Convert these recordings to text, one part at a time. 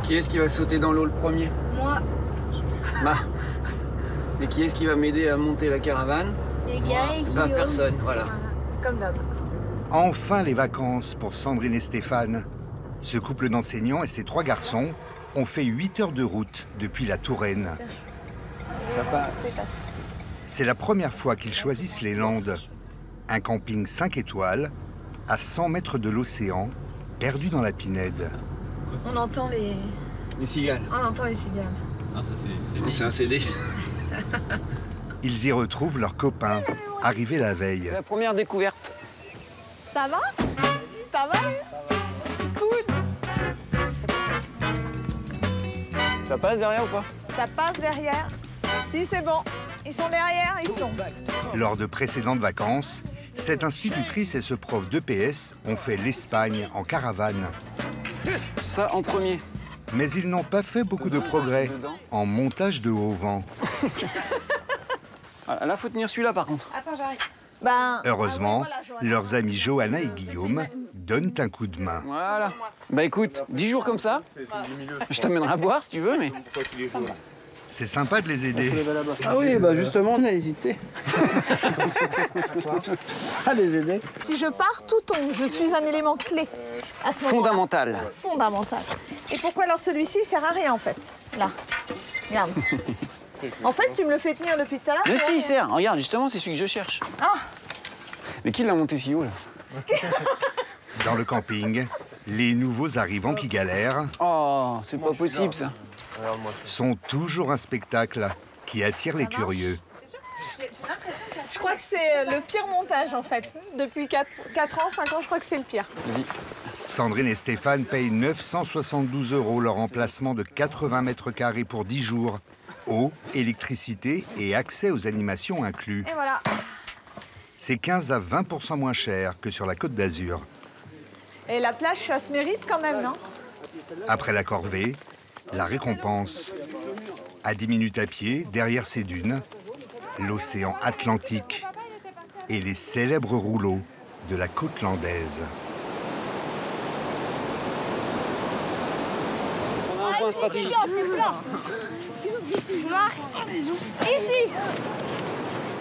Qui est-ce qui va sauter dans l'eau le premier? Moi. Bah. Et qui est-ce qui va m'aider à monter la caravane? Les gars et Bah, Guillaume. personne, voilà. Comme d'hab. Enfin les vacances pour Sandrine et Stéphane. Ce couple d'enseignants et ses 3 garçons ont fait 8 heures de route depuis la Touraine. Ça passe. C'est la première fois qu'ils choisissent les Landes. Un camping 5 étoiles, à 100 mètres de l'océan, perdu dans la Pinède. On entend les... Les cigales. On entend les cigales. Ah, ça Oh, c'est un CD. Ils y retrouvent leurs copains, arrivés la veille. C'est la première découverte. Ça va? Ça va? Cool. Ça passe derrière ou pas? Ça passe derrière. Si, c'est bon. Ils sont derrière, ils sont. Lors de précédentes vacances, cette institutrice et ce prof d'EPS ont fait l'Espagne en caravane. Ça en premier. Mais ils n'ont pas fait beaucoup de progrès en montage de haut vent. Ah, là, faut tenir celui-là par contre. Attends, j'arrive. Ben, Heureusement, voilà, Johanna. leurs amis Johanna et Guillaume donnent un coup de main. Voilà. Bah écoute, 10 jours comme ça, je t'amènerai à boire si tu veux, mais... C'est sympa de les aider. Ah oui, bah justement, on a hésité. À les aider. Si je pars, tout tombe. Je suis un élément clé à ce moment-là. Fondamental. Fondamental. Et pourquoi alors celui-ci sert à rien en fait? Là. Regarde. En fait, tu me le fais tenir depuis tout à l'heure. Mais tu vois, si, il sert. Regarde, justement, c'est celui que je cherche. Ah. Mais qui l'a monté si haut, là? Dans le camping, les nouveaux arrivants qui galèrent Oh, c'est pas possible, ça. sont toujours un spectacle qui attire les curieux. Je crois que c'est le pire montage en fait. Depuis 4 ans, 5 ans, je crois que c'est le pire. Vas-y. Sandrine et Stéphane payent 972 € leur emplacement de 80 mètres carrés pour 10 jours. Eau, électricité et accès aux animations inclus. Et voilà. C'est 15 à 20% moins cher que sur la Côte d'Azur. Et la plage, ça se mérite quand même, non? Après la corvée, la récompense. À 10 minutes à pied, derrière ces dunes, l'océan Atlantique et les célèbres rouleaux de la côte landaise. On a un point stratégique. Ici.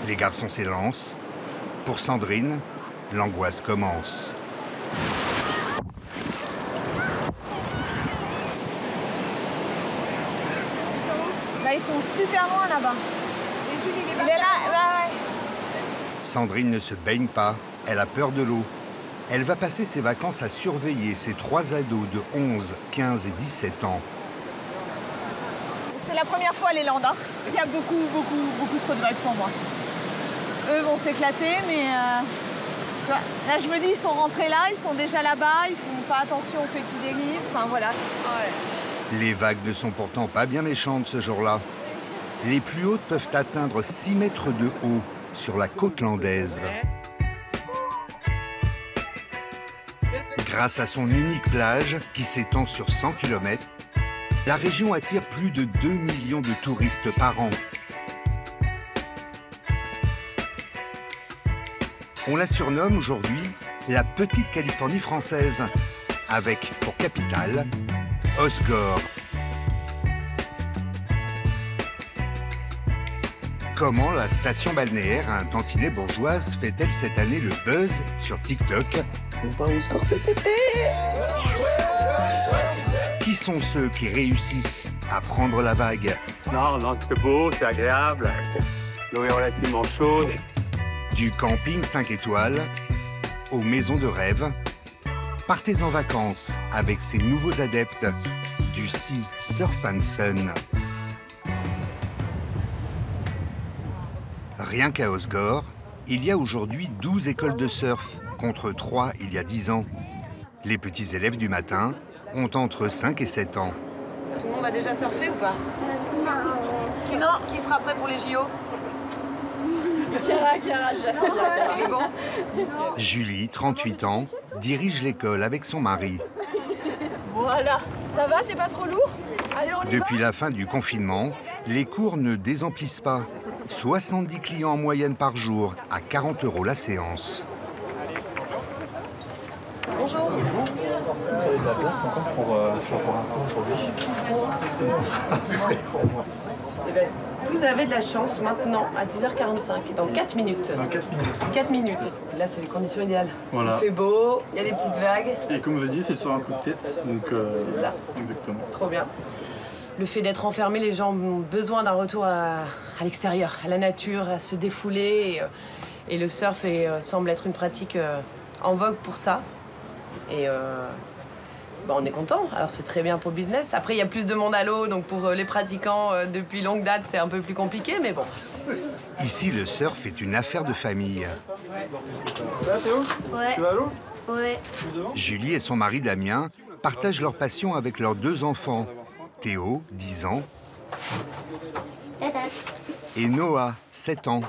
Les garçons s'élancent. Pour Sandrine, l'angoisse commence. Bah, ils sont super loin là-bas. Et Julie, il est là. Bah, ouais. Sandrine ne se baigne pas, elle a peur de l'eau. Elle va passer ses vacances à surveiller ses 3 ados de 11, 15 et 17 ans. C'est la première fois les Landes. Hein. Il y a beaucoup trop de vagues pour moi. Eux vont s'éclater, mais tu vois, là je me dis, ils sont rentrés là, ils sont déjà là-bas, ils font pas attention au fait qu'ils dérivent. Enfin voilà. Ouais. Les vagues ne sont pourtant pas bien méchantes ce jour-là. Les plus hautes peuvent atteindre 6 mètres de haut sur la côte landaise. Grâce à son unique plage, qui s'étend sur 100 km, la région attire plus de 2 millions de touristes par an. On la surnomme aujourd'hui la petite Californie française, avec pour capitale Osgore. Comment la station balnéaire à un tantinet bourgeoise fait-elle cette année le buzz sur TikTok? On va au score cet été. Qui sont ceux qui réussissent à prendre la vague? Non, c'est beau, c'est agréable. L'eau est relativement chaude. Du camping 5 étoiles aux maisons de rêve, partez en vacances avec ces nouveaux adeptes du Sea Surf and Sun. Rien qu'à Osgore, il y a aujourd'hui 12 écoles de surf, contre 3 il y a 10 ans. Les petits élèves du matin ont entre 5 et 7 ans. Tout le monde a déjà surfé ou pas? Non. Qui sera prêt pour les JO? Chiara, c'est bon. Julie, 38 ans, dirige l'école avec son mari. Voilà. Ça va, c'est pas trop lourd? Allez, on y va. Depuis la fin du confinement, les cours ne désemplissent pas. 70 clients en moyenne par jour, à 40 € la séance. Bonjour. est-ce que vous avez de la place encore pour faire voir un peu aujourd'hui? C'est bon, ça, ce serait pour moi. Eh ben, vous avez de la chance maintenant à 10h45, dans 4 minutes. Dans 4 minutes. 4 minutes. Là, c'est les conditions idéales. Voilà. Il fait beau, il y a des petites vagues. Et comme vous avez dit, c'est sur un coup de tête, donc... C'est ça. Exactement. Trop bien. Le fait d'être enfermé, les gens ont besoin d'un retour à l'extérieur, à la nature, à se défouler. Et le surf semble être une pratique en vogue pour ça. Et on est content. Alors c'est très bien pour le business. Après, il y a plus de monde à l'eau, donc pour les pratiquants depuis longue date, c'est un peu plus compliqué, mais bon. Ici, le surf est une affaire de famille. Ça va, Théo? Ouais. Tu vas à l'eau? Ouais. Julie et son mari Damien partagent leur passion avec leurs 2 enfants. Théo, 10 ans, et Noah, 7 ans.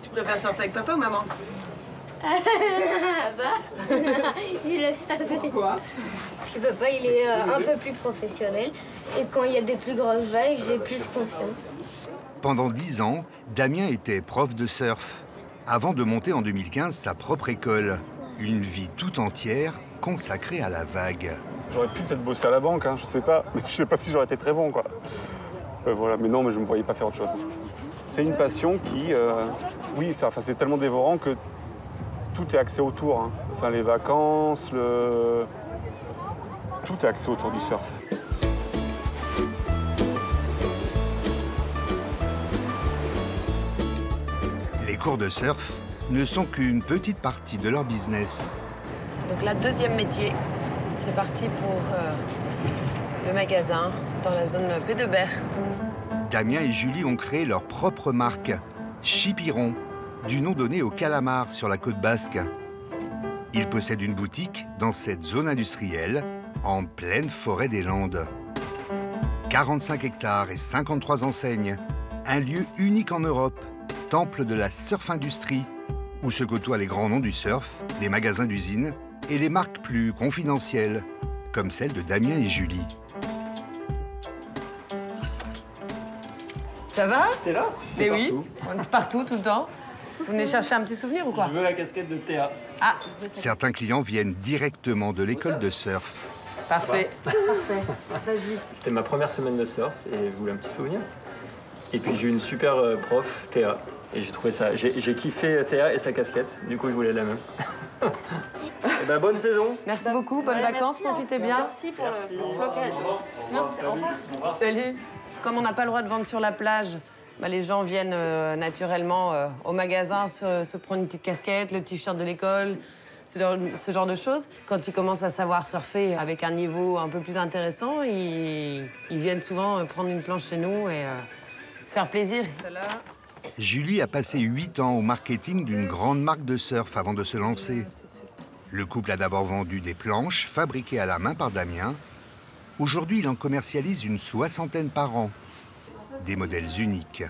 Tu préfères surfer avec papa ou maman? Papa, il le savait. Pourquoi? Parce que papa, il est un peu plus professionnel. Et quand il y a des plus grosses vagues, j'ai plus confiance. Pendant 10 ans, Damien était prof de surf, avant de monter en 2015 sa propre école. Une vie tout entière consacrée à la vague. J'aurais pu peut-être bosser à la banque, hein, je sais pas. Mais je sais pas si j'aurais été très bon, quoi. Voilà, mais non, mais je me voyais pas faire autre chose. C'est une passion qui, oui, c'est tellement dévorant que tout est axé autour. Hein. Enfin, les vacances, tout est axé autour du surf. Les cours de surf ne sont qu'une petite partie de leur business. Donc là, deuxième métier. C'est parti pour le magasin dans la zone Pédebert. Damien et Julie ont créé leur propre marque, Chipiron, du nom donné au calamar sur la côte basque. Ils possèdent une boutique dans cette zone industrielle, en pleine forêt des Landes. 45 hectares et 53 enseignes, un lieu unique en Europe, temple de la surf-industrie, où se côtoient les grands noms du surf, les magasins d'usine et les marques plus confidentielles, comme celle de Damien et Julie. Ça va? T'es là? Mais oui, on est partout, tout le temps. Vous venez chercher un petit souvenir ou quoi? Je veux la casquette de Théa. Ah, Certains clients viennent directement de l'école de surf. parfait. C'était ma première semaine de surf et je voulais un petit souvenir. Et puis j'ai eu une super prof, Théa, et j'ai trouvé ça. J'ai kiffé Théa et sa casquette, du coup je voulais la même. Et ben, bonne saison. Merci beaucoup, bonnes vacances, profitez bien. Merci pour le flocage. Merci, au revoir. Salut. Comme on n'a pas le droit de vendre sur la plage, les gens viennent naturellement au magasin se prendre une petite casquette, le t-shirt de l'école, ce genre de choses. Quand ils commencent à savoir surfer avec un niveau un peu plus intéressant, ils viennent souvent prendre une planche chez nous et se faire plaisir. Julie a passé 8 ans au marketing d'une grande marque de surf avant de se lancer. Le couple a d'abord vendu des planches fabriquées à la main par Damien. Aujourd'hui, il en commercialise une 60aine par an. Des modèles uniques.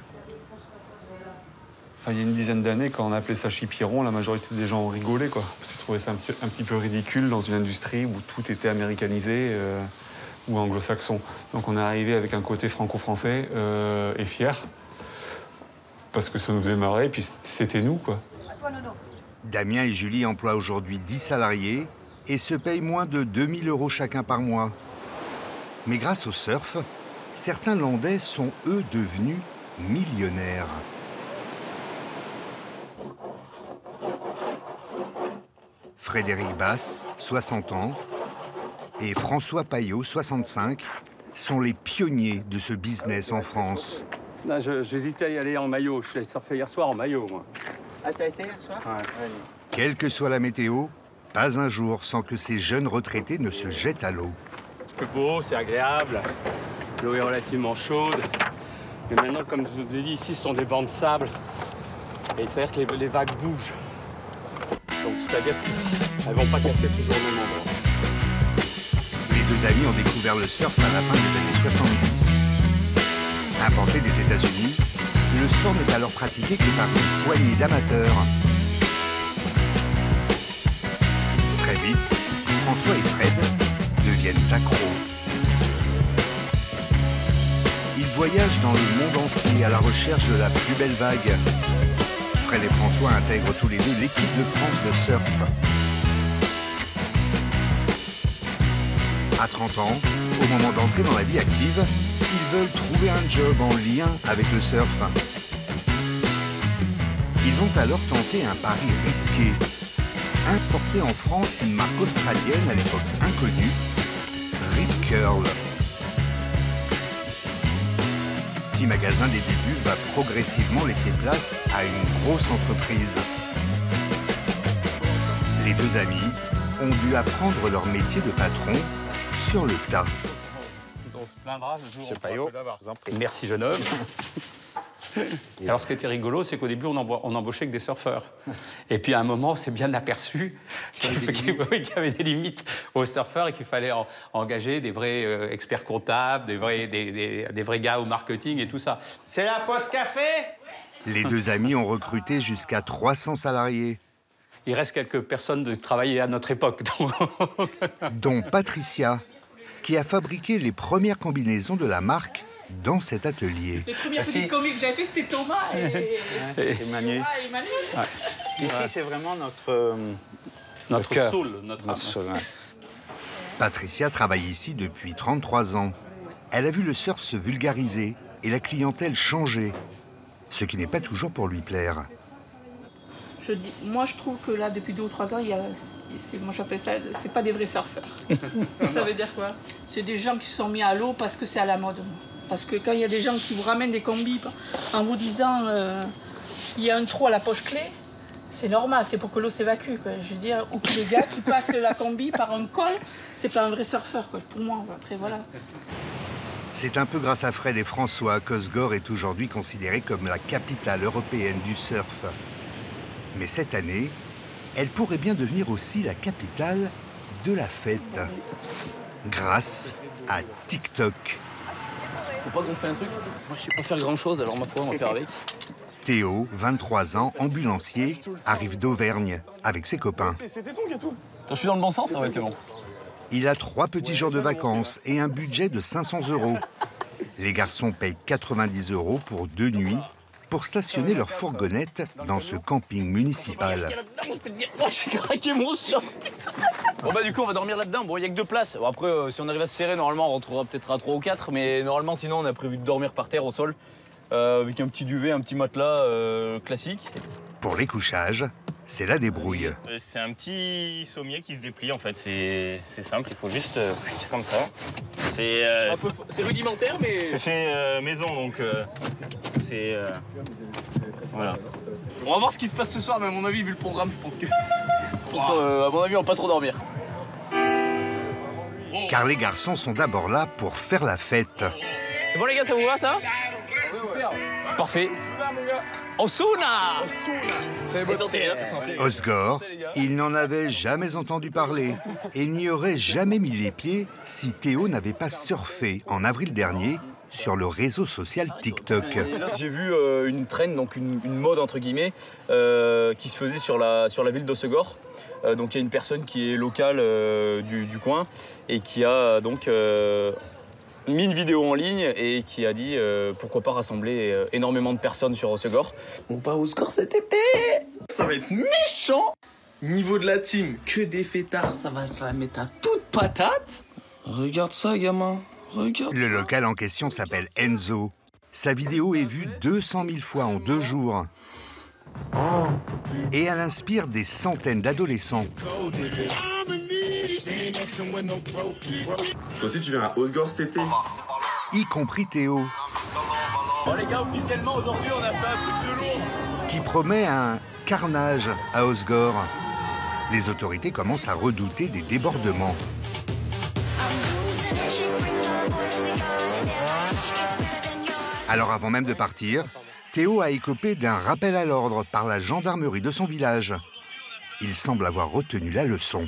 Enfin, il y a une dizaine d'années, quand on appelait ça Chipiron, la majorité des gens ont rigolé, quoi. Parce qu'ils trouvaient ça un petit peu ridicule dans une industrie où tout était américanisé ou anglo-saxon. Donc on est arrivé avec un côté franco-français et fier. Parce que ça nous faisait marrer, et puis c'était nous, quoi. Damien et Julie emploient aujourd'hui 10 salariés et se payent moins de 2000 € chacun par mois. Mais grâce au surf, certains Landais sont, eux, devenus millionnaires. Frédéric Basse, 60 ans, et François Paillot, 65, sont les pionniers de ce business en France. J'hésitais à y aller en maillot. Je suis surfé hier soir en maillot, moi. Ah, t'as été hier soir? Ouais. Quelle que soit la météo, pas un jour sans que ces jeunes retraités ne se jettent à l'eau. C'est beau, c'est agréable. L'eau est relativement chaude. Mais maintenant, comme je vous ai dit, ici, ce sont des bancs de sable. Et c'est-à-dire que les vagues bougent. Donc, c'est-à-dire qu'elles ne vont pas casser toujours au même endroit. Les deux amis ont découvert le surf à la fin des années 70. Importé des États-Unis, le sport n'est alors pratiqué que par une poignée d'amateurs. Très vite, François et Fred deviennent accros. Ils voyagent dans le monde entier à la recherche de la plus belle vague. Fred et François intègrent tous les deux l'équipe de France de surf. À 30 ans, au moment d'entrer dans la vie active, ils veulent trouver un job en lien avec le surf. Ils vont alors tenter un pari risqué. Importer en France une marque australienne à l'époque inconnue, Rip Curl. Petit magasin des débuts va progressivement laisser place à une grosse entreprise. Les deux amis ont dû apprendre leur métier de patron sur le tas. On se plaindra le jour Monsieur Payot, merci jeune homme. Alors ce qui était rigolo, c'est qu'au début, on embauchait que des surfeurs. Et puis à un moment, on s'est bien aperçu qu'il y avait des limites aux surfeurs et qu'il fallait engager des vrais experts comptables, des vrais gars au marketing et tout ça. C'est la pause café? Les deux amis ont recruté jusqu'à 300 salariés. Il reste quelques personnes de travailler à notre époque. Dont Patricia, qui a fabriqué les premières combinaisons de la marque dans cet atelier. Les premières petites combis que j'avais fait, c'était Thomas et Manu. Ouais. Ici, c'est vraiment notre cœur, soul, notre soul. Ouais. Patricia travaille ici depuis 33 ans. Elle a vu le surf se vulgariser et la clientèle changer, ce qui n'est pas toujours pour lui plaire. Moi, je trouve que là, depuis 2 ou 3 ans, moi j'appelle ça, c'est pas des vrais surfeurs. Ça veut dire quoi? C'est des gens qui se sont mis à l'eau parce que c'est à la mode. Parce que quand il y a des gens qui vous ramènent des combis en vous disant il y a un trou à la poche clé, c'est normal, c'est pour que l'eau s'évacue. Je veux dire, ou que les gars qui passent la combi par un col, c'est pas un vrai surfeur, quoi, pour moi. Après, voilà. C'est un peu grâce à Fred et François qu'Osgore est aujourd'hui considérée comme la capitale européenne du surf. Mais cette année, elle pourrait bien devenir aussi la capitale de la fête. Grâce à TikTok. Faut pas qu'on fait un truc. Moi, je sais pas faire grand-chose, alors ma foi, on va faire avec. Théo, 23 ans, ambulancier, arrive d'Auvergne avec ses copains. C'était ton gâteau. Je suis dans le bon sens? Ouais, c'est bon. Il a 3 petits jours de vacances et un budget de 500 €. Les garçons payent 90 € pour 2 nuits pour stationner leur fourgonnette dans ce camping municipal. J'ai craqué mon short. Bon bah du coup on va dormir là-dedans. Bon il y a que 2 places. Bon, après si on arrive à se serrer, normalement on retrouvera peut-être à 3 ou 4. Mais normalement sinon on a prévu de dormir par terre au sol. Avec un petit duvet, un petit matelas classique. Pour les couchages, c'est la débrouille. C'est un petit sommier qui se déplie en fait. C'est simple, il faut juste comme ça. C'est rudimentaire mais... C'est fait maison donc c'est... voilà. On va voir ce qui se passe ce soir, mais à mon avis vu le programme je pense que... à mon avis on va pas trop dormir. Car les garçons sont d'abord là pour faire la fête. C'est bon les gars, ça vous va ça? Parfait. Osuna! Osgore, il n'en avait jamais entendu parler et n'y aurait jamais mis les pieds si Théo n'avait pas surfé en avril dernier sur le réseau social TikTok. J'ai vu une trend, donc une mode entre guillemets, qui se faisait sur la ville d'Hossegor. Donc il y a une personne qui est locale du coin et qui a donc mis une vidéo en ligne et qui a dit pourquoi pas rassembler énormément de personnes sur Hossegor. On va au score cet été. Ça va être méchant. Niveau de la team, que des fêtards, ça va mettre à toute patate. Regarde ça, gamin. Regarde Le local en question s'appelle Enzo. Sa vidéo est vue 200 000 fois en 2 jours. Et elle inspire des centaines d'adolescents. Toi aussi, tu viens à Osgore cet été? Y compris Théo. Bon les gars, officiellement aujourd'hui on a fait un truc de lourd. Qui promet un carnage à Osgore. Les autorités commencent à redouter des débordements. Alors avant même de partir, Théo a écopé d'un rappel à l'ordre par la gendarmerie de son village. Il semble avoir retenu la leçon.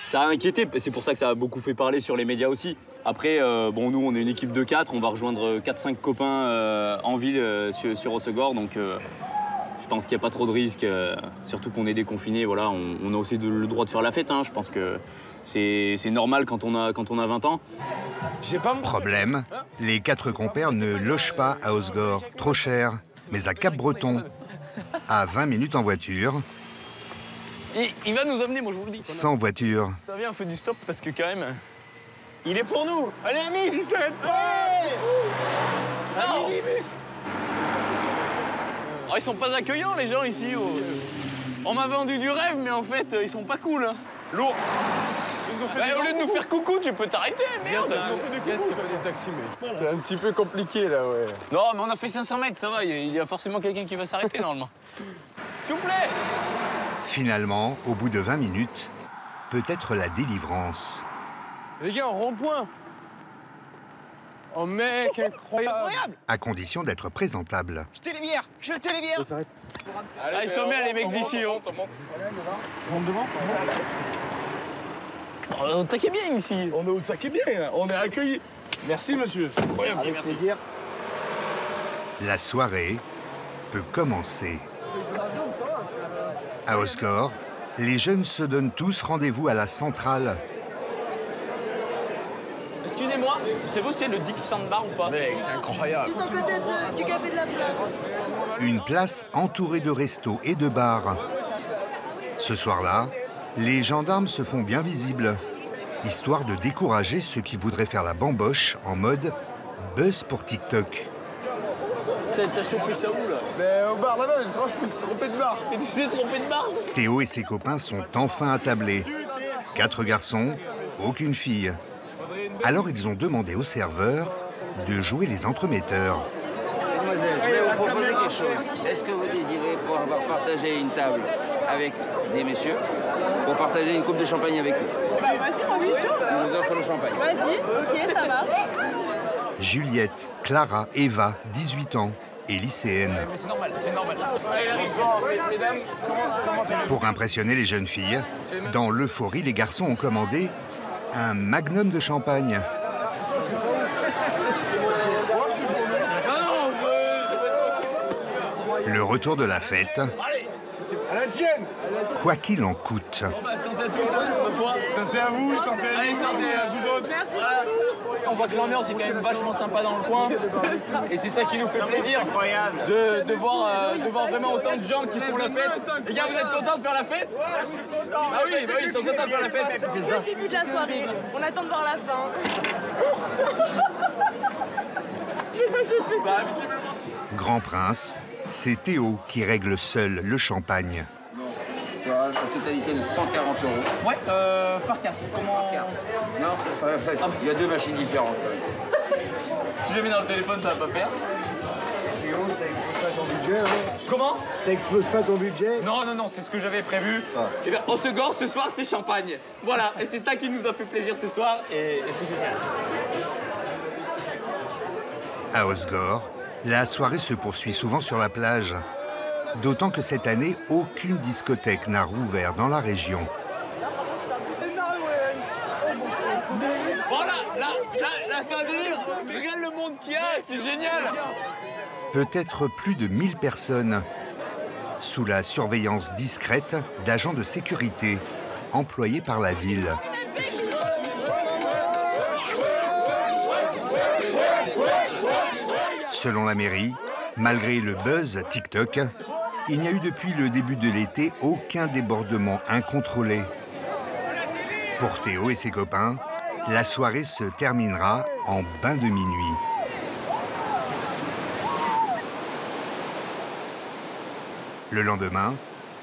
Ça a inquiété, c'est pour ça que ça a beaucoup fait parler sur les médias aussi. Après, bon, nous, on est une équipe de 4, on va rejoindre 4-5 copains en ville sur Hossegor, donc je pense qu'il n'y a pas trop de risques, surtout qu'on est déconfinés, voilà, on a aussi le droit de faire la fête, hein. Je pense que c'est normal quand on a 20 ans. Problème, les 4 compères ne logent pas à Hossegor, trop cher, mais à Cap-Breton, à 20 minutes en voiture. Il va nous emmener, moi je vous le dis. Sans voiture. Ça vient, on fait du stop parce que quand même, Il est pour nous. Allez, amis, il s'arrête pas. Un minibus. Oh, ils sont pas accueillants, les gens, ici. Oh. On m'a vendu du rêve, mais en fait, ils sont pas cool. Hein. Lourd. Au lieu de nous faire coucou, tu peux t'arrêter, merde. C'est un petit peu compliqué, là, ouais. Non, mais on a fait 500 mètres, ça va. Il y a forcément quelqu'un qui va s'arrêter, normalement. S'il vous plaît. Finalement, au bout de 20 minutes, peut-être la délivrance. Les gars, en rond-point. Oh mec, incroyable. À condition d'être présentable. Jetez les bières. Jetez les bières. Ah, ils sont bien, les mecs d'ici. On monte devant. On est au taquet bien, ici. On est au taquet bien, hein. On est accueillis. Merci, monsieur. C'est incroyable. Merci. La soirée peut commencer. À Osgore, les jeunes se donnent tous rendez-vous à la centrale. Excusez-moi, savez-vous c'est le Dick Sandbar ou pas? Mec, c'est incroyable. Tout à côté du café de la place. Une place entourée de restos et de bars. Ce soir-là, les gendarmes se font bien visibles, histoire de décourager ceux qui voudraient faire la bamboche en mode buzz pour TikTok. T'as chopé ça où, là? Mais au bar là-bas, je crois que je me suis trompé de bar. Et tu t'es trompé de bar? Théo et ses copains sont enfin attablés. 4 garçons, aucune fille. Alors ils ont demandé au serveur de jouer les entremetteurs. Mademoiselle, je vais vous proposer quelque chose. Est-ce que vous désirez pouvoir partager une table avec des messieurs pour partager une coupe de champagne avec eux? Bah, vas-y, moi, je suis chaud. On vous offre le champagne. Vas-y, ok, ça marche. Juliette, Clara, Eva, 18 ans et lycéenne. Mais c'est normal, c'est normal. Bonsoir, mesdames. Pour impressionner les jeunes filles, dans l'euphorie, les garçons ont commandé un magnum de champagne. Le retour de la fête, À la tienne. quoi qu'il en coûte. Santé à tous, ma foi. Santé à vous, santé à Allez, nous, santé santé à à vous autres. Voilà. On voit que l'ambiance est quand même vachement sympa dans le coin. Et c'est ça qui nous fait plaisir de voir vraiment autant de gens qui font la fête. Les gars, vous êtes contents de faire la fête? Ah oui, bah oui, ils sont contents de faire la fête. C'est le début de la soirée. On attend de voir la fin. Grand Prince, c'est Théo qui règle seul le champagne. Il y aura une totalité de 140 €. Ouais, par carte. Comment... Non, ce sera... Il y a 2 machines différentes. Si je mets dans le téléphone, ça va pas faire. Théo, ça explose pas ton budget, hein? Comment? Ça explose pas ton budget? Non, non, non, c'est ce que j'avais prévu. Et bien, Osgore, ce soir, c'est champagne. Voilà, et c'est ça qui nous a fait plaisir ce soir, et c'est génial. À Osgore, la soirée se poursuit souvent sur la plage. D'autant que cette année, aucune discothèque n'a rouvert dans la région. Voilà, là, c'est un délire. Regarde le monde qu'il y a, c'est génial. Peut-être plus de 1000 personnes, sous la surveillance discrète d'agents de sécurité employés par la ville. Selon la mairie, malgré le buzz TikTok, il n'y a eu depuis le début de l'été aucun débordement incontrôlé. Pour Théo et ses copains, la soirée se terminera en bain de minuit. Le lendemain,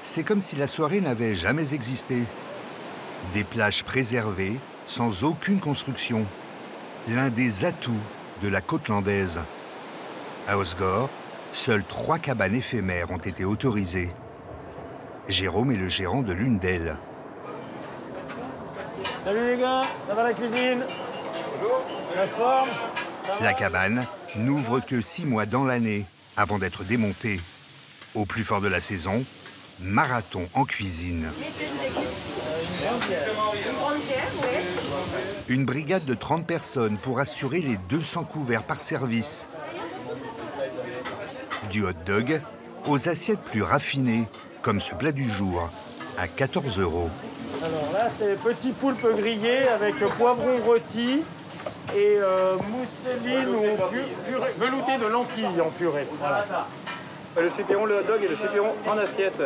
c'est comme si la soirée n'avait jamais existé. Des plages préservées, sans aucune construction. L'un des atouts de la côte landaise. À Osgore, seules 3 cabanes éphémères ont été autorisées. Jérôme est le gérant de l'une d'elles. Salut les gars, ça va la cuisine? Bonjour. La forme? La cabane n'ouvre que 6 mois dans l'année avant d'être démontée. Au plus fort de la saison, marathon en cuisine. Une brigade de 30 personnes pour assurer les 200 couverts par service. Du hot dog aux assiettes plus raffinées, comme ce plat du jour, à 14 €. Alors là, c'est petit poulpe grillé avec poivron rôti et mousseline ou velouté de lentilles en purée. Voilà. Le supéron, le hot dog et le supéron en assiette.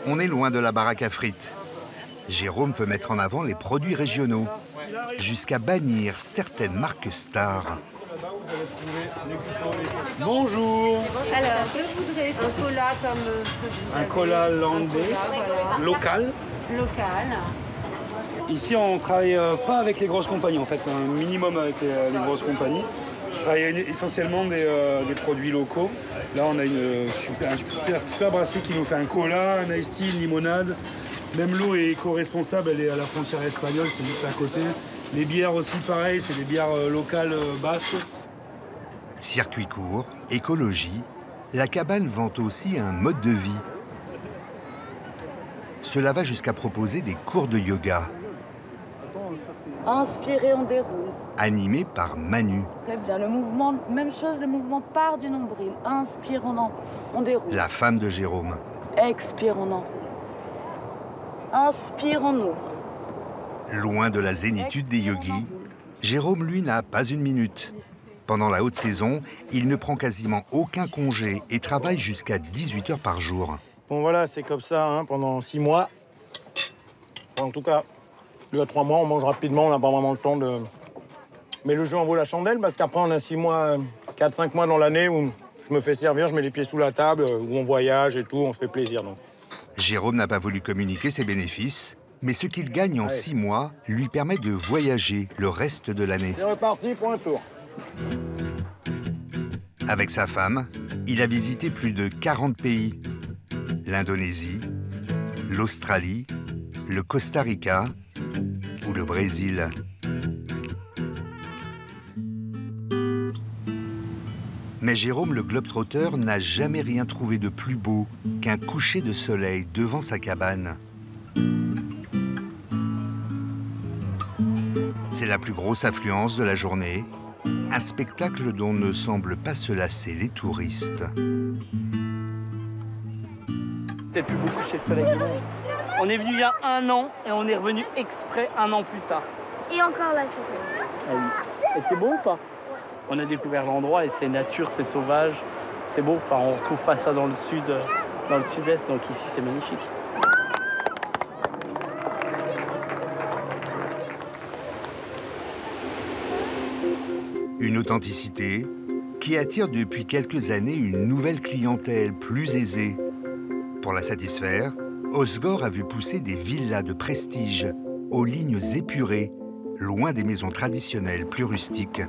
On est loin de la baraque à frites. Jérôme veut mettre en avant les produits régionaux. jusqu'à bannir certaines marques stars. Bonjour. Alors, je voudrais un cola comme celui. Un cola landais, voilà. local. Local. Ici, on travaille pas avec les grosses compagnies, en fait, un minimum avec les grosses compagnies. On travaille essentiellement des produits locaux. Là, on a un super brassier qui nous fait un cola, un iced tea, une limonade. Même l'eau est éco-responsable, elle est à la frontière espagnole, c'est juste à côté. Les bières aussi, pareil, c'est des bières locales basques. Circuit court, écologie, la cabane vante aussi un mode de vie. Cela va jusqu'à proposer des cours de yoga. Inspirez, on déroule. Animés par Manu. Très bien, le mouvement, même chose, le mouvement part du nombril. Inspire, on déroule. La femme de Jérôme. Expire, on en. Inspire, on ouvre. Loin de la zénitude des yogis, Jérôme, lui, n'a pas une minute. Pendant la haute saison, il ne prend quasiment aucun congé et travaille jusqu'à 18 heures par jour. Bon voilà, c'est comme ça hein, pendant 6 mois. En tout cas, 2 à 3 mois, on mange rapidement, on n'a pas vraiment le temps de... Mais le jeu en vaut la chandelle parce qu'après on a 6 mois, 4-5 mois dans l'année où je me fais servir, je mets les pieds sous la table, où on voyage et tout, on se fait plaisir. Donc. Jérôme n'a pas voulu communiquer ses bénéfices, mais ce qu'il gagne en 6 mois lui permet de voyager le reste de l'année. C'est reparti pour un tour. Avec sa femme, il a visité plus de 40 pays. L'Indonésie, l'Australie, le Costa Rica ou le Brésil. Mais Jérôme le globe-trotteur n'a jamais rien trouvé de plus beau qu'un coucher de soleil devant sa cabane. C'est la plus grosse affluence de la journée, un spectacle dont ne semblent pas se lasser les touristes. C'est le plus beau coucher de soleil du monde. On est venu il y a 1 an et on est revenu exprès 1 an plus tard. Et encore la chocolat. Ah oui. Et c'est beau ou pas? On a découvert l'endroit et c'est nature, c'est sauvage, c'est beau. Enfin, on ne retrouve pas ça dans le sud, dans le sud-est, donc ici c'est magnifique. Une authenticité qui attire depuis quelques années une nouvelle clientèle plus aisée. Pour la satisfaire, Osgore a vu pousser des villas de prestige aux lignes épurées, loin des maisons traditionnelles plus rustiques.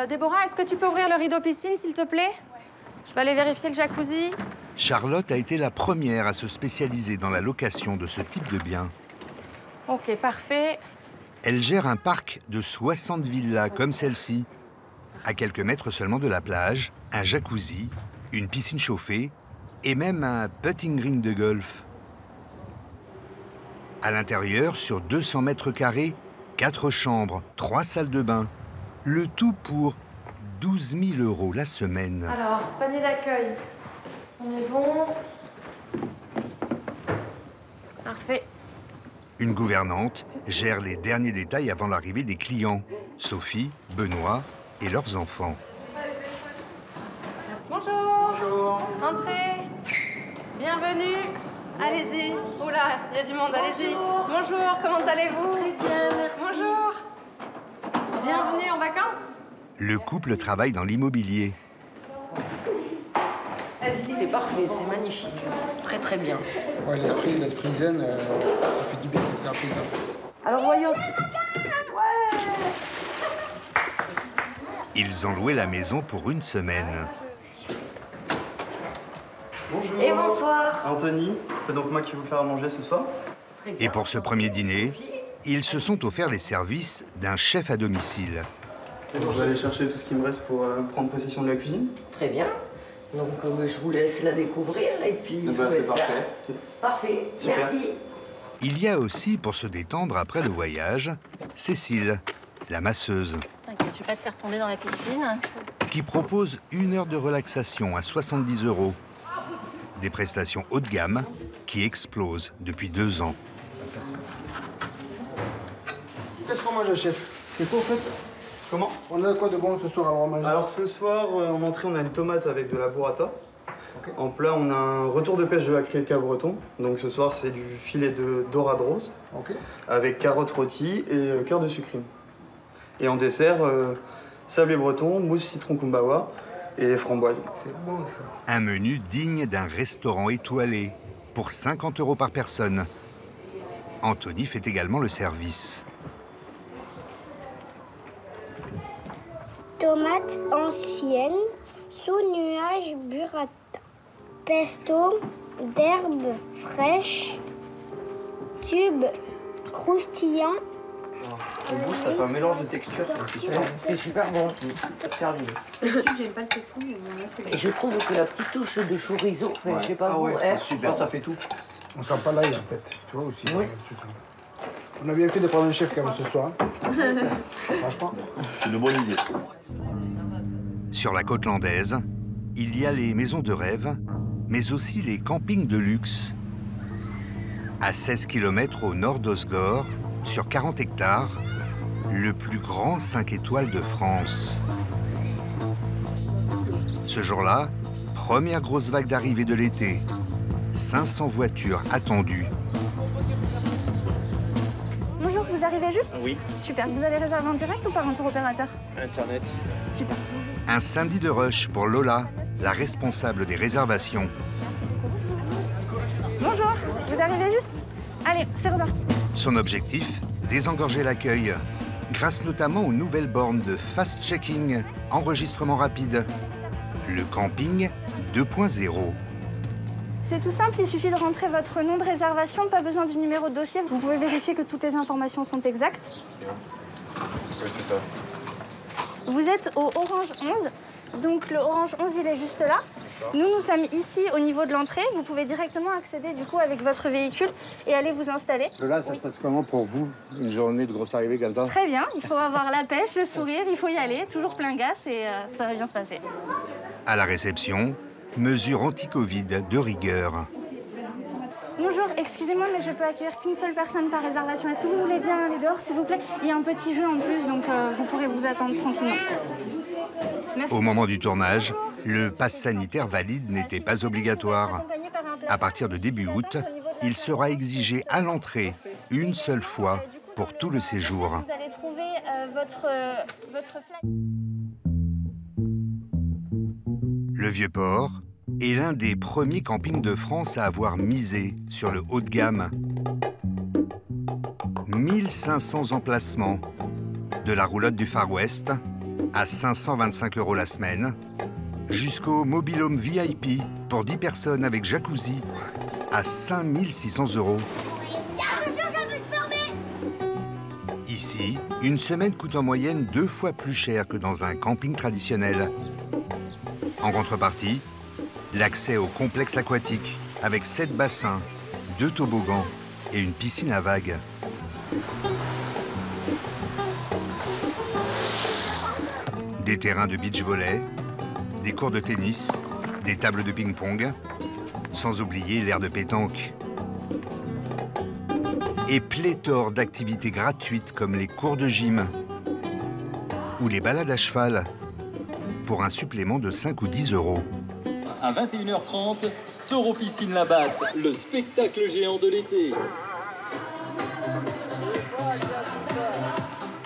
Déborah, est-ce que tu peux ouvrir le rideau piscine, s'il te plaît? Je vais aller vérifier le jacuzzi. Charlotte a été la première à se spécialiser dans la location de ce type de bien. Ok, parfait. Elle gère un parc de 60 villas comme celle-ci. À quelques mètres seulement de la plage, un jacuzzi, une piscine chauffée et même un putting green de golf. À l'intérieur, sur 200 mètres carrés, 4 chambres, 3 salles de bain. Le tout pour 12 000 € la semaine. Alors, panier d'accueil. On est bon. Parfait. Une gouvernante gère les derniers détails avant l'arrivée des clients. Sophie, Benoît et leurs enfants. Bonjour. Bonjour. Entrez. Bienvenue. Allez-y. Oula, il y a du monde, allez-y. Bonjour, comment allez-vous? Très bien, merci. Bonjour. Bienvenue en vacances. Le couple travaille dans l'immobilier. C'est parfait, c'est magnifique. Très très bien. Ouais, l'esprit zen, ça fait du bien, c'est apaisant. Alors voyons. Ils ont loué la maison pour 1 semaine. Bonjour. Et bonsoir. Anthony, c'est donc moi qui vais vous faire à manger ce soir. Et pour ce premier dîner, ils se sont offerts les services d'un chef à domicile. Et donc, je vais aller chercher tout ce qui me reste pour prendre possession de la cuisine. Très bien. Donc je vous laisse la découvrir et puis... c'est parfait. Parfait, super. Merci. Il y a aussi, pour se détendre après le voyage, Cécile, la masseuse, T'inquiète, je vais pas te faire tomber dans la piscine. qui propose 1 heure de relaxation à 70 €. Des prestations haut de gamme qui explosent depuis 2 ans. Qu'est-ce qu'on mange, chef? C'est quoi, en fait? Comment? On a quoi de bon ce soir alors on mange? Alors, ce soir, en entrée, on a une tomate avec de la burrata. En plat, on a un retour de pêche de la criée de Cabreton. Donc ce soir, c'est du filet de dorade rose avec carottes rôties et cœur de sucrine. Et en dessert, sablé breton, mousse citron kumbawa et framboise. C'est bon ça. Un menu digne d'un restaurant étoilé pour 50 € par personne. Anthony fait également le service. Tomates anciennes, sous nuage burrata. Pesto d'herbes fraîches, tubes croustillants. Au goût, ça fait un mélange de textures. C'est super bon. J'aime pas le pesto, mais bon, là, c'est Et je trouve que la petite touche de chorizo, enfin, je sais pas vous, c'est super, ça fait tout. On sent pas l'ail en fait, tu vois aussi. Oui. On a bien fait de prendre un chef quand même ce soir. Franchement. C'est une bonne idée. Sur la côte landaise, il y a les maisons de rêve, mais aussi les campings de luxe. À 16 km au nord d'Osgore, sur 40 hectares, le plus grand 5 étoiles de France. Ce jour-là, première grosse vague d'arrivée de l'été. 500 voitures attendues. Bonjour, vous arrivez juste? Oui. Super, vous avez réservé en direct ou par un tour opérateur? Internet. Super. Un samedi de rush pour Lola, la responsable des réservations. Bonjour, vous arrivez juste? Allez, c'est reparti. Son objectif, désengorger l'accueil, grâce notamment aux nouvelles bornes de fast-checking, enregistrement rapide. Le camping 2.0. C'est tout simple, il suffit de rentrer votre nom de réservation, pas besoin du numéro de dossier. Vous pouvez vérifier que toutes les informations sont exactes. Oui, c'est ça. Vous êtes au Orange 11, donc le Orange 11, il est juste là. Nous sommes ici au niveau de l'entrée. Vous pouvez directement accéder du coup avec votre véhicule et aller vous installer. Là, ça se passe comment pour vous, une journée de grosse arrivée comme ça? Très bien, il faut avoir la pêche, le sourire, il faut y aller, toujours plein gaz et ça va bien se passer. À la réception, mesure anti-Covid de rigueur. Bonjour, excusez-moi, mais je peux accueillir qu'une seule personne par réservation. Est-ce que vous voulez bien aller dehors, s'il vous plaît? Il y a un petit jeu en plus, donc vous pourrez vous attendre tranquillement. Merci. Au moment du tournage, le pass sanitaire valide n'était pas obligatoire. À partir de début août, il sera exigé à l'entrée une seule fois pour tout le séjour. Vous allez trouver votre flag. Le Vieux-Port est l'un des premiers campings de France à avoir misé sur le haut de gamme. 1500 emplacements, de la roulotte du Far West à 525 € la semaine, jusqu'au mobil-home VIP pour 10 personnes avec jacuzzi à 5600 €. Ici, une semaine coûte en moyenne 2 fois plus cher que dans un camping traditionnel. En contrepartie, l'accès au complexe aquatique avec 7 bassins, 2 toboggans et une piscine à vagues. Des terrains de beach volley, des cours de tennis, des tables de ping-pong, sans oublier l'aire de pétanque. Et pléthore d'activités gratuites comme les cours de gym ou les balades à cheval pour un supplément de 5 ou 10 €. À 21h30, Taureau Piscine Labatte, le spectacle géant de l'été.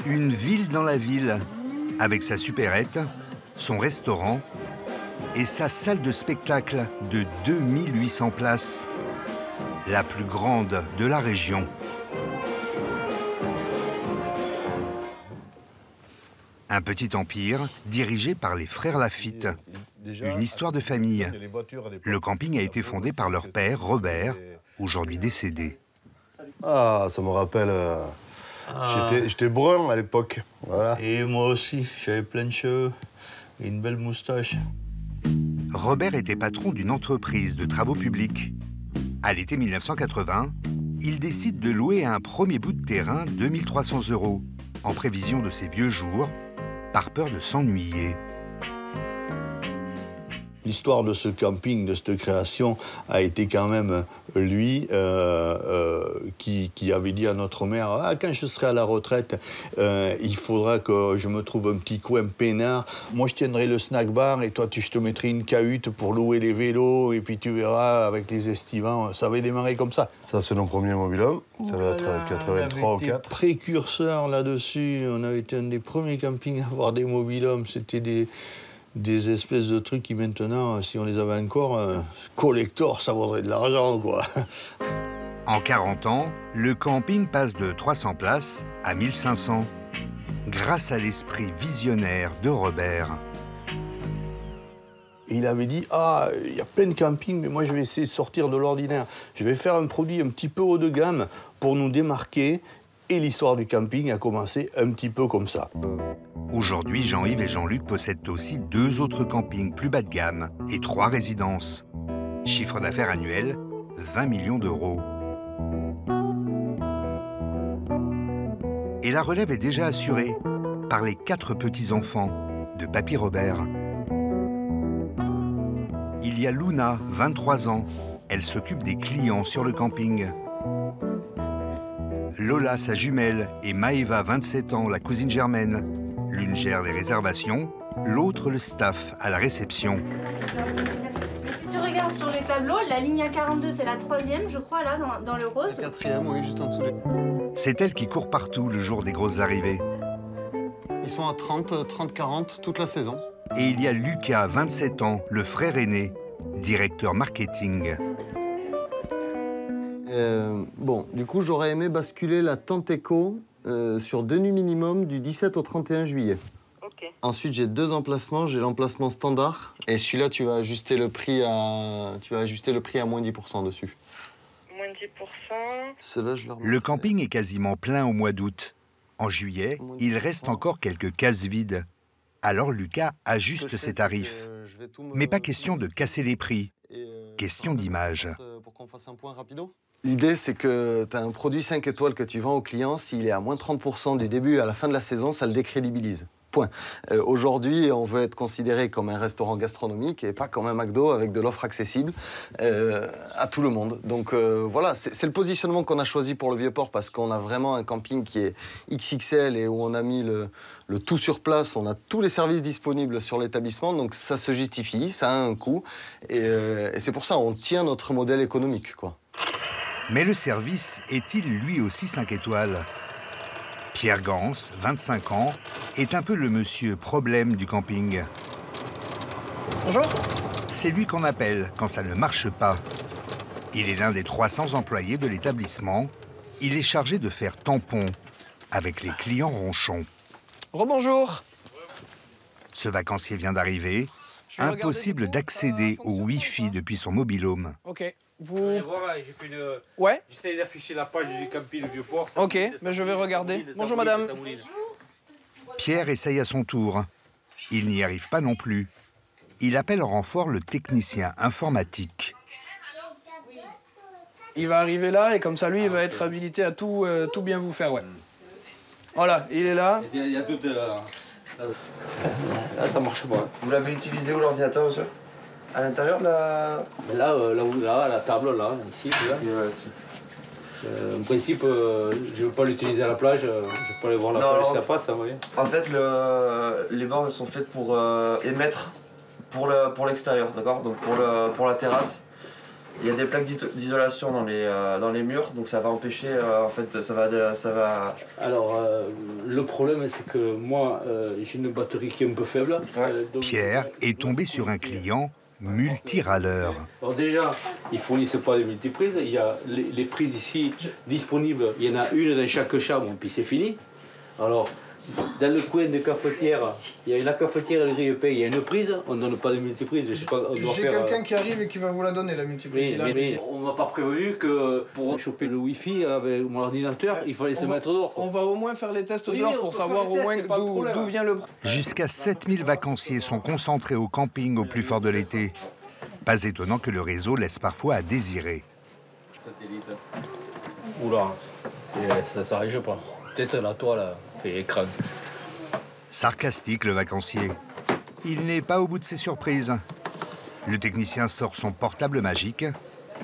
Une ville dans la ville, avec sa supérette, son restaurant et sa salle de spectacle de 2800 places, la plus grande de la région. Un petit empire dirigé par les frères Lafitte. Une histoire de famille. Le camping a été fondé par leur père, Robert, aujourd'hui décédé. Ah, ça me rappelle... J'étais brun à l'époque, voilà. Et moi aussi, j'avais plein de cheveux et une belle moustache. Robert était patron d'une entreprise de travaux publics. À l'été 1980, il décide de louer un premier bout de terrain 2300 € en prévision de ses vieux jours, par peur de s'ennuyer. l'histoire de ce camping, de cette création, a été quand même lui qui avait dit à notre mère « Ah, quand je serai à la retraite, il faudra que je me trouve un petit coin peinard. Moi, je tiendrai le snack bar et toi, je te mettrai une cahute pour louer les vélos et puis tu verras, avec les estivants, ça va démarrer comme ça. » Ça, c'est nos premiers mobil-homes. Ça doit être 83 ou 4. Précurseur là-dessus. On avait été un des premiers campings à avoir des mobil-homes. C'était des espèces de trucs qui maintenant, si on les avait encore, collector, ça vaudrait de l'argent, quoi. En 40 ans, le camping passe de 300 places à 1500, grâce à l'esprit visionnaire de Robert. Et il avait dit, ah, il y a plein de campings, mais moi je vais essayer de sortir de l'ordinaire. Je vais faire un produit un petit peu haut de gamme pour nous démarquer. Et l'histoire du camping a commencé un petit peu comme ça. Aujourd'hui, Jean-Yves et Jean-Luc possèdent aussi 2 autres campings plus bas de gamme et 3 résidences. Chiffre d'affaires annuel, 20 millions d'euros. Et la relève est déjà assurée par les 4 petits-enfants de Papy Robert. Il y a Luna, 23 ans. Elle s'occupe des clients sur le camping. Lola, sa jumelle, et Maëva, 27 ans, la cousine germaine. L'une gère les réservations, l'autre le staff à la réception. Mais si tu regardes sur les tableaux, la ligne A42, c'est la 3e, je crois, là, dans le rose. La 4e, oui, juste en dessous. C'est elle qui court partout le jour des grosses arrivées. Ils sont à 30, 30, 40 toute la saison. Et il y a Lucas, 27 ans, le frère aîné, directeur marketing. Bon, du coup, j'aurais aimé basculer la tente éco sur 2 nuits minimum du 17 au 31 juillet. Okay. Ensuite, j'ai 2 emplacements. J'ai l'emplacement standard. Et celui-là, tu vas ajuster le prix à moins 10% dessus. Moins 10%. Le camping est quasiment plein au mois d'août. En juillet, il reste encore quelques cases vides. Alors Lucas ajuste ses tarifs. Mais pas question de casser les prix. Question d'image. Pour qu'on fasse un point rapido. L'idée, c'est que tu as un produit 5 étoiles que tu vends au client. S'il est à moins 30% du début à la fin de la saison, ça le décrédibilise. Point. Aujourd'hui, on veut être considéré comme un restaurant gastronomique et pas comme un McDo avec de l'offre accessible à tout le monde. Donc voilà, c'est le positionnement qu'on a choisi pour le Vieux-Port parce qu'on a vraiment un camping qui est XXL et où on a mis le tout sur place. On a tous les services disponibles sur l'établissement, donc ça se justifie, ça a un coût. Et c'est pour ça on tient notre modèle économique, quoi. Mais le service est-il lui aussi 5 étoiles? Pierre Gans, 25 ans, est un peu le monsieur problème du camping. Bonjour. C'est lui qu'on appelle quand ça ne marche pas. Il est l'un des 300 employés de l'établissement. Il est chargé de faire tampon avec les clients ronchons. Rebonjour. Ce vacancier vient d'arriver. Impossible d'accéder au Wi-Fi depuis son mobil-home. Ok. Voilà, j'ai fait le... Ouais. J'essaie d'afficher la page du camping Vieux-Port. Ok, mais je vais regarder. Bonjour madame. Pierre essaye à son tour. Il n'y arrive pas non plus. Il appelle en renfort le technicien informatique. Il va arriver là et comme ça, lui, il va être habilité à tout bien vous faire, ouais. Voilà, il est là. Il y a tout de... Là, ça marche pas. Vous l'avez utilisé où l'ordinateur, monsieur? À l'intérieur de la... Là, la table, là, ici. Là. En principe, je ne veux pas l'utiliser à la plage, je ne veux pas aller voir la plage si ça passe, ça, oui. En fait, les bornes sont faites pour émettre pour l'extérieur, d'accord? Donc pour la terrasse, il y a des plaques d'isolation dans les murs, donc ça va empêcher, en fait, ça va... Alors, le problème, c'est que moi, j'ai une batterie qui est un peu faible. Donc, Pierre est tombé sur un client multirâleur. Alors déjà, ils ne fournissent pas de multiprises. Il y a les prises ici disponibles. Il y en a une dans chaque chambre, puis c'est fini. Alors, dans le coin de cafetière, il y a la cafetière et le grille-pain, il y a une prise. On ne donne pas de multiprise. Je sais pas, on doit J'ai faire... quelqu'un qui arrive et qui va vous la donner, la multiprise. Oui, mais on ne m'a pas prévenu que pour choper le Wi-Fi avec mon ordinateur, il fallait se mettre dehors. On va au moins faire les tests dehors pour savoir au moins d'où vient le... Jusqu'à 7000 vacanciers sont concentrés au camping au plus fort de l'été. Pas étonnant que le réseau laisse parfois à désirer. Oula, ça s'arrange pas. Peut-être la toile fait écran. Sarcastique, le vacancier. Il n'est pas au bout de ses surprises. Le technicien sort son portable magique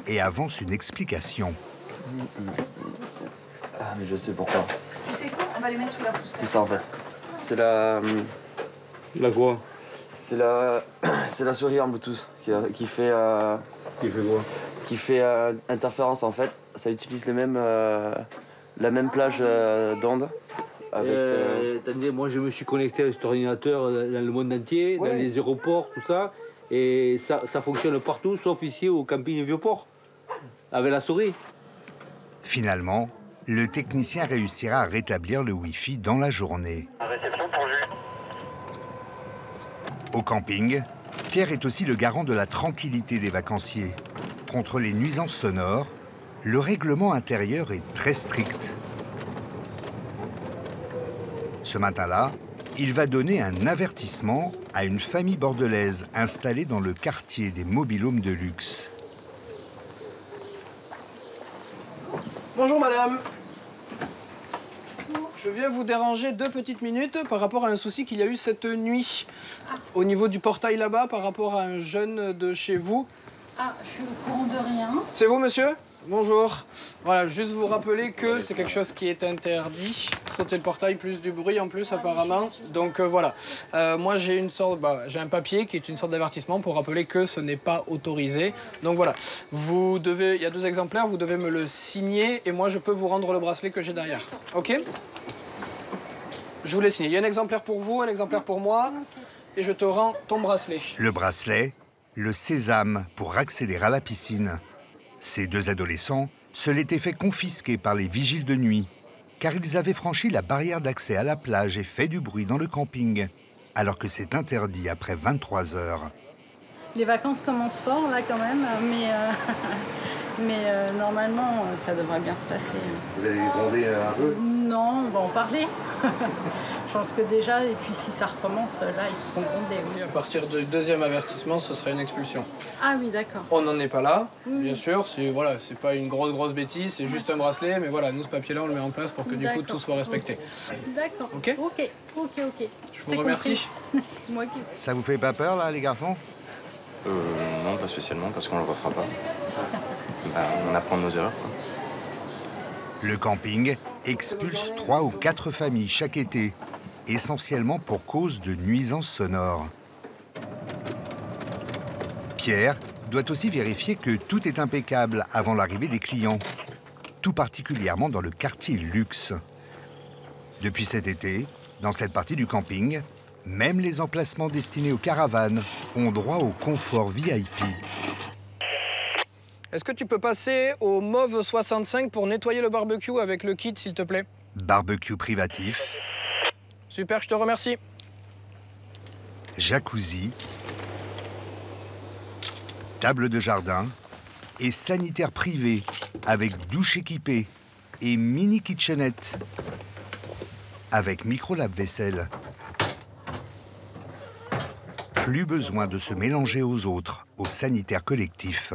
et avance une explication. Ah, mais je sais pourquoi. Tu sais quoi? On va les mettre sous la poussette. C'est ça en fait. C'est la... La quoi? C'est la souris en Bluetooth qui fait... Qui fait quoi? Qui fait interférence en fait. Ça utilise les mêmes, la même plage d'ondes. Moi je me suis connecté à cet ordinateur dans le monde entier, dans les aéroports, tout ça. Et ça fonctionne partout, sauf ici au camping Vieux-Port, avec la souris. Finalement, le technicien réussira à rétablir le Wi-Fi dans la journée. Réception pour Jules. Au camping, Pierre est aussi le garant de la tranquillité des vacanciers. Contre les nuisances sonores, le règlement intérieur est très strict. Ce matin-là, il va donner un avertissement à une famille bordelaise installée dans le quartier des mobil-homes de luxe. Bonjour madame. Je viens vous déranger 2 petites minutes par rapport à un souci qu'il y a eu cette nuit. Au niveau du portail là-bas, par rapport à un jeune de chez vous. Ah, je suis au courant de rien. C'est vous monsieur? Bonjour. Voilà, juste vous rappeler que c'est quelque chose qui est interdit. Sauter le portail, plus du bruit en plus apparemment. Donc voilà. Moi j'ai une sorte, j'ai un papier qui est une sorte d'avertissement pour rappeler que ce n'est pas autorisé. Donc voilà. Vous devez, il y a 2 exemplaires, vous devez me le signer et moi je peux vous rendre le bracelet que j'ai derrière. Ok? Je vous l'ai signé. Il y a un exemplaire pour vous, un exemplaire pour moi et je te rends ton bracelet. Le bracelet, le sésame pour accéder à la piscine. Ces 2 adolescents se l'étaient fait confisquer par les vigiles de nuit, car ils avaient franchi la barrière d'accès à la plage et fait du bruit dans le camping, alors que c'est interdit après 23 heures. Les vacances commencent fort là quand même, mais normalement ça devrait bien se passer. Vous allez les gronder un peu? Non, on va en parler. Je pense que déjà, et puis si ça recommence, là ils seront grondés. Oui. À partir du 2e avertissement, ce sera une expulsion. Ah oui, d'accord. On n'en est pas là, bien sûr. C'est voilà, c'est pas une grosse bêtise, c'est juste un bracelet. Mais voilà, nous ce papier-là, on le met en place pour que du coup tout soit respecté. D'accord. Ok. Je vous remercie. C'est moi qui. Ça vous fait pas peur là, les garçons? Non, pas spécialement, parce qu'on le refera pas. On apprend de nos erreurs, quoi. Le camping expulse 3 ou 4 familles chaque été, essentiellement pour cause de nuisances sonores. Pierre doit aussi vérifier que tout est impeccable avant l'arrivée des clients, tout particulièrement dans le quartier luxe. Depuis cet été, dans cette partie du camping, même les emplacements destinés aux caravanes ont droit au confort VIP. Est-ce que tu peux passer au Mauve 65 pour nettoyer le barbecue avec le kit, s'il te plaît? Barbecue privatif. Super, je te remercie. Jacuzzi. Table de jardin. Et sanitaire privé avec douche équipée et mini kitchenette avec micro lave-vaisselle. Plus besoin de se mélanger aux autres, au sanitaire collectif.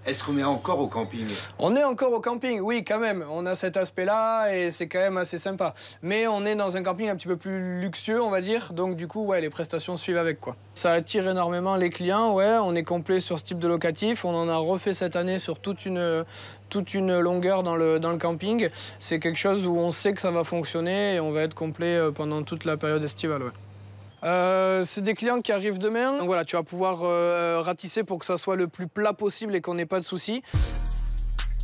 Est-ce qu'on est encore au camping? On est encore au camping, oui, quand même. On a cet aspect-là et c'est quand même assez sympa. Mais on est dans un camping un petit peu plus luxueux, on va dire. Donc du coup, ouais, les prestations suivent avec, quoi. Ça attire énormément les clients, ouais. On est complet sur ce type de locatif. On en a refait cette année sur toute une longueur dans le camping. C'est quelque chose où on sait que ça va fonctionner et on va être complet pendant toute la période estivale, ouais. C'est des clients qui arrivent demain. Donc voilà, tu vas pouvoir ratisser pour que ça soit le plus plat possible et qu'on n'ait pas de soucis.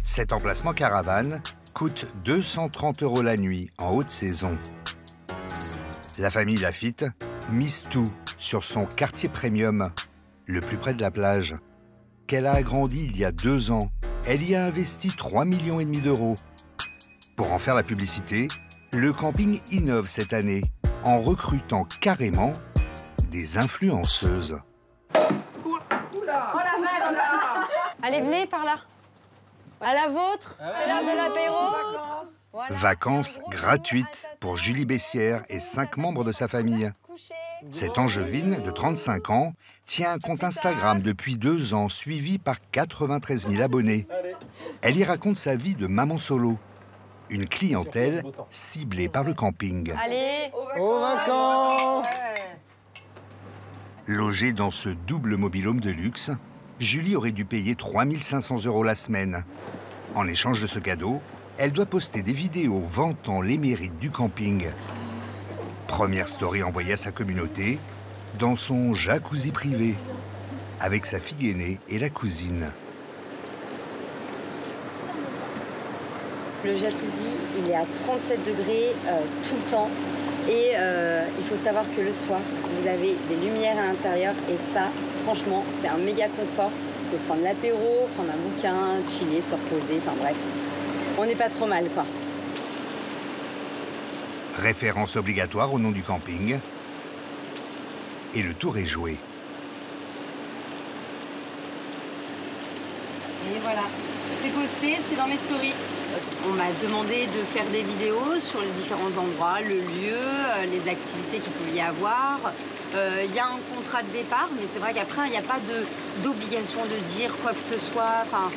Cet emplacement caravane coûte 230 € la nuit en haute saison. La famille Lafitte mise tout sur son quartier premium, le plus près de la plage, qu'elle a agrandi il y a 2 ans. Elle y a investi 3,5 millions d'euros. Pour en faire la publicité, le camping innove cette année en recrutant carrément des influenceuses. Oh la vache! Allez, venez par là. À la vôtre, c'est l'heure de l'apéro. Voilà. Vacances gratuites pour Julie Bessière et 5 membres de sa famille. Cette Angevine de 35 ans tient un compte Instagram depuis 2 ans, suivi par 93 000 abonnés. Elle y raconte sa vie de maman solo. Une clientèle ciblée par le camping. Allez, aux vacances! Logée dans ce double mobil-home de luxe, Julie aurait dû payer 3 500 € la semaine. En échange de ce cadeau, elle doit poster des vidéos vantant les mérites du camping. Première story envoyée à sa communauté, dans son jacuzzi privé, avec sa fille aînée et la cousine. Le jacuzzi, il est à 37 degrés tout le temps. Et il faut savoir que le soir, vous avez des lumières à l'intérieur. Et ça, franchement, c'est un méga confort. Vous pouvez prendre l'apéro, prendre un bouquin, chiller, se reposer, enfin bref. On n'est pas trop mal, quoi. Référence obligatoire au nom du camping. Et le tour est joué. Et voilà, c'est posté, c'est dans mes stories. On m'a demandé de faire des vidéos sur les différents endroits, le lieu, les activités qu'il pouvait y avoir. Il y a un contrat de départ, mais c'est vrai qu'après, il n'y a pas d'obligation de dire quoi que ce soit. Enfin,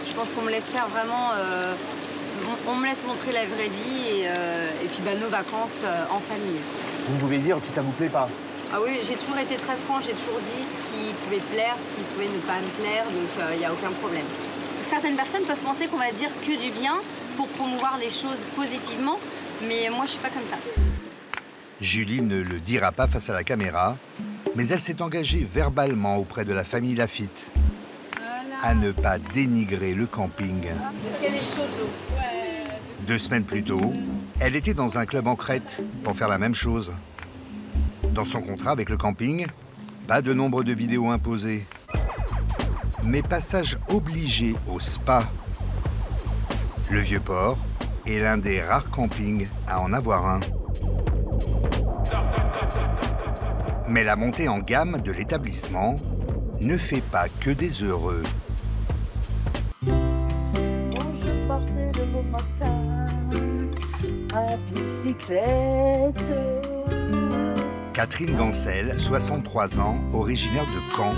je pense qu'on me laisse faire vraiment... on me laisse montrer la vraie vie et puis nos vacances en famille. Vous pouvez dire si ça vous plaît pas? Ah oui, j'ai toujours été très franche, j'ai toujours dit ce qui pouvait plaire, ce qui pouvait ne pas me plaire, donc il n'y a aucun problème. Certaines personnes peuvent penser qu'on va dire que du bien pour promouvoir les choses positivement, mais moi je suis pas comme ça. Julie ne le dira pas face à la caméra, mais elle s'est engagée verbalement auprès de la famille Lafitte à ne pas dénigrer le camping. 2 semaines plus tôt, elle était dans un club en Crète pour faire la même chose. Dans son contrat avec le camping, pas de nombre de vidéos imposées, mais passage obligé au spa. Le Vieux-Port est l'un des rares campings à en avoir un. Mais la montée en gamme de l'établissement ne fait pas que des heureux. Je partais le beau matin à bicyclette. Catherine Gancel, 63 ans, originaire de Caen,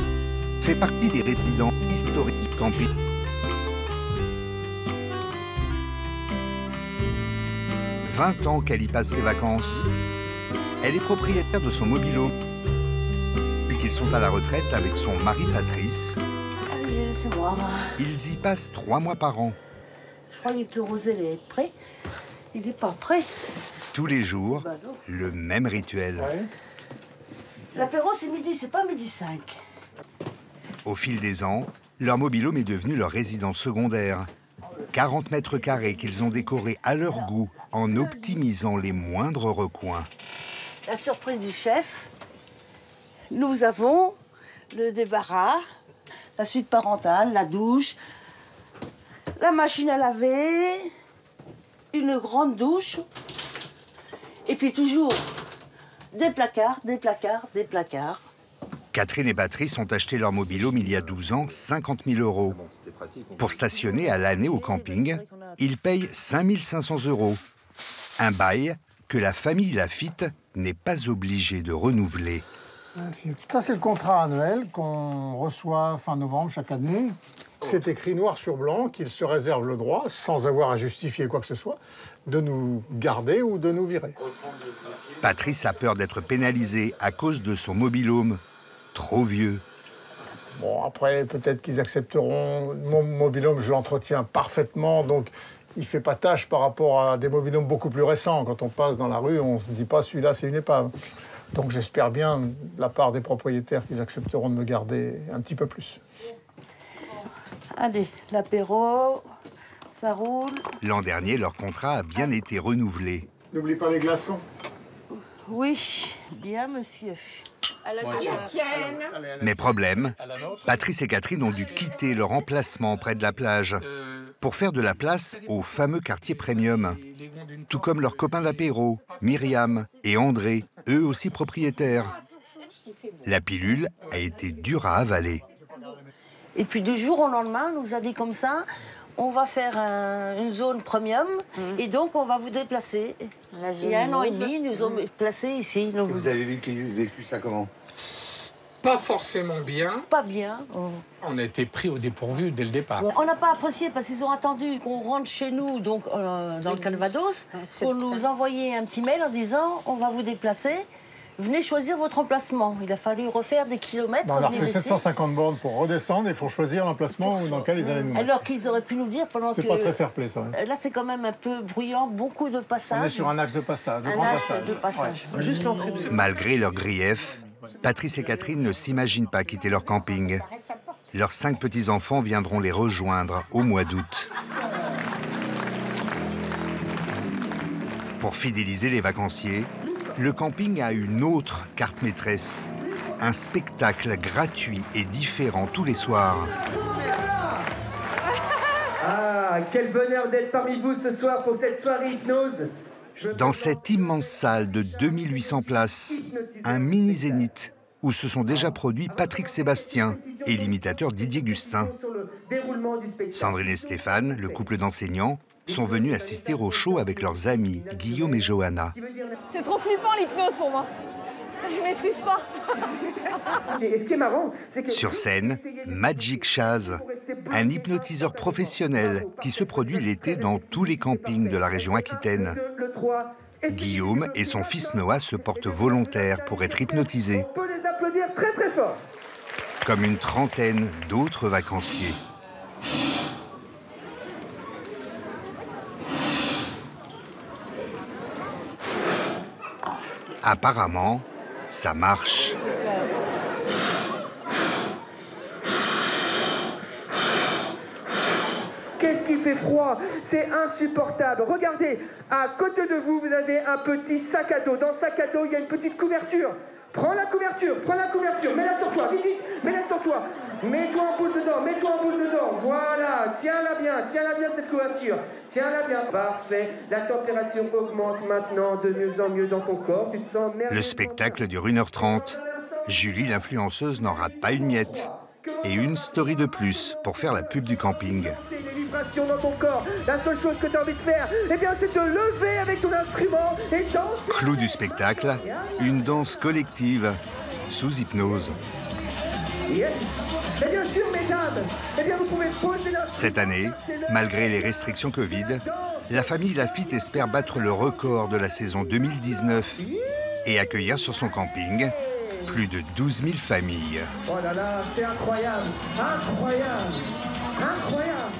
fait partie des résidents historiques du camping. « 20 ans qu'elle y passe ses vacances. Elle est propriétaire de son mobil-home. Depuis qu'ils sont à la retraite avec son mari Patrice, Allez, c'est moi. ils y passent 3 mois par an. Je croyais que le rosé allait être prêt. Il n'est pas prêt. Tous les jours, le même rituel. L'apéro, c'est midi, c'est pas midi 5. Au fil des ans, leur mobil-home est devenu leur résidence secondaire. 40 mètres carrés qu'ils ont décorés à leur goût en optimisant les moindres recoins. La surprise du chef, nous avons le débarras, la suite parentale, la douche, la machine à laver, une grande douche, et puis toujours des placards, des placards, des placards. Catherine et Patrice ont acheté leur mobil-home il y a 12 ans 50 000 €. Pour stationner à l'année au camping, ils payent 5 500 €. Un bail que la famille Lafitte n'est pas obligée de renouveler. Ça, c'est le contrat annuel qu'on reçoit fin novembre chaque année. C'est écrit noir sur blanc qu'ils se réservent le droit, sans avoir à justifier quoi que ce soit, de nous garder ou de nous virer. Patrice a peur d'être pénalisé à cause de son mobil-home. Trop vieux. Bon, après, peut-être qu'ils accepteront. Mon mobil-home, je l'entretiens parfaitement, donc il ne fait pas tâche par rapport à des mobil-homes beaucoup plus récents. Quand on passe dans la rue, on ne se dit pas celui-là, c'est une épave. Donc j'espère bien, de la part des propriétaires, qu'ils accepteront de me garder un petit peu plus. Allez, l'apéro, ça roule. L'an dernier, leur contrat a bien été renouvelé. N'oublie pas les glaçons. Oui, bien, monsieur. À la tienne. Mais problème, Patrice et Catherine ont dû quitter leur emplacement près de la plage pour faire de la place au fameux quartier premium. Tout comme leurs copains d'apéro, Myriam et André, eux aussi propriétaires. La pilule a été dure à avaler. Et puis du jour au lendemain, on nous a dit comme ça, on va faire une zone premium et donc on va vous déplacer. Il y a 1 an et demi, ils nous ont placés ici. Donc... Vous avez vécu ça comment? Pas forcément bien. Pas bien. On a été pris au dépourvu dès le départ. On n'a pas apprécié parce qu'ils ont attendu qu'on rentre chez nous, donc dans le Calvados, pour nous envoyer un petit mail en disant on va vous déplacer. venez choisir votre emplacement. Il a fallu refaire des kilomètres. On a refait 750 bornes pour redescendre et il faut choisir l'emplacement dans lequel ils allaient nous mettre. Alors qu'ils auraient pu nous dire pendant que... C'est pas très fair-play, ça. Ouais. Là, c'est quand même un peu bruyant, beaucoup de passages. On est sur un axe de passage, de grand passage. Ouais. Juste l'entrée. Malgré leurs griefs, Patrice et Catherine ne s'imaginent pas quitter leur camping. Leurs 5 petits-enfants viendront les rejoindre au mois d'août. Pour fidéliser les vacanciers, le camping a une autre carte maîtresse. Un spectacle gratuit et différent tous les soirs. Ah, quel bonheur d'être parmi vous ce soir pour cette soirée hypnose. Dans cette immense salle de 2800 places, un mini-zénith où se sont déjà produits Patrick Sébastien et l'imitateur Didier Gustin. Sandrine et Stéphane, le couple d'enseignants, sont venus assister au show avec leurs amis Guillaume et Johanna. C'est trop flippant l'hypnose pour moi. Je maîtrise pas. Et ce qui est marrant, c'est que... Sur scène, Magic Chaz, un hypnotiseur professionnel qui se produit l'été dans tous les campings de la région Aquitaine. Guillaume et son fils Noah se portent volontaires pour être hypnotisés. On peut les applaudir très très fort. Comme une trentaine d'autres vacanciers. Apparemment, ça marche. Qu'est-ce qui fait froid? C'est insupportable. Regardez, à côté de vous, vous avez un petit sac à dos. Dans le sac à dos, il y a une petite couverture. Prends la couverture, mets-la sur toi, vite, vite, mets-la sur toi. Mets-toi en boule dedans, voilà, tiens-la bien cette couverture, tiens-la bien. Parfait, la température augmente maintenant de mieux en mieux dans ton corps, tu te sens merveilleux. Le spectacle dure 1h30. Julie, l'influenceuse, n'en rate pas une miette. Et une story de plus pour faire la pub du camping. Des vibrations dans ton corps, la seule chose que tu as envie de faire, eh bien c'est te lever avec ton instrument et danser. Clou du spectacle, une danse collective sous hypnose. Yeah. Et bien sûr, mesdames, eh bien vous pouvez poser la... Cette année, malgré les restrictions Covid, la famille Lafitte espère battre le record de la saison 2019 et accueillir sur son camping plus de 12 000 familles. Oh là là, c'est incroyable, incroyable, incroyable.